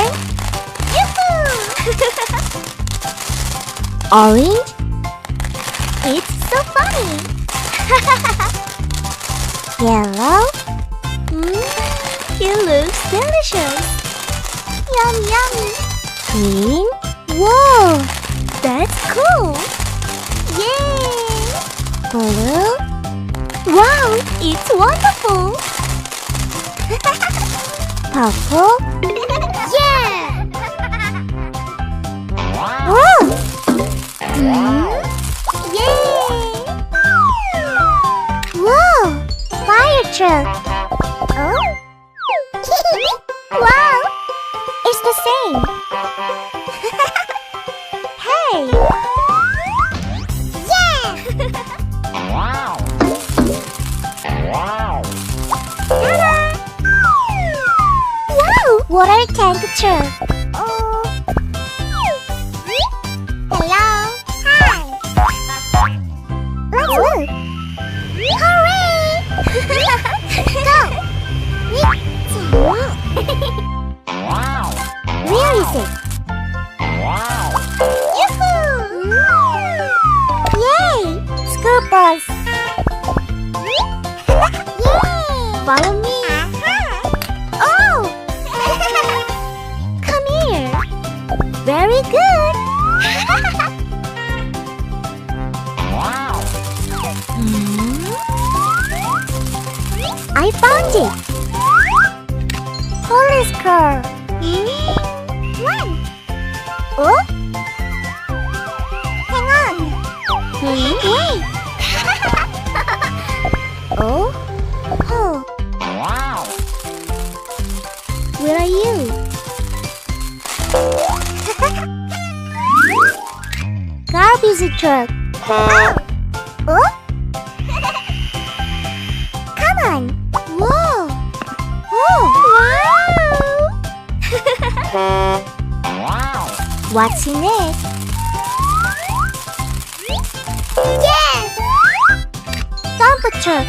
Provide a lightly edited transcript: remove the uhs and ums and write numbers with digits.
time. Orange? It's so funny. Yellow? It looks delicious. Yum yummy. Green? Whoa, that's cool. Yay! Blue? Wow, it's wonderful. Purple? Yeah! Whoa! Yay! Whoa! Fire truck! Oh? Wow! It's the same! Hey! Yeah! Wow! Wow! Ta-da! Wow! Water tank truck! Hello! Hi! Let's look! Hooray! Go! Wow! Where is it? Wow! Yoo-hoo! Yay! School bus! Yay! Follow me! Oh! Come here! Very good! Wow! I found it! Police car! Run! Oh? Hang on! Wait! Oh? Oh! Wow! Where are you? Garbage truck! Oh! Oh? Come on! Whoa! Oh! Wow! Wow! What's in it? Yes! Dump truck!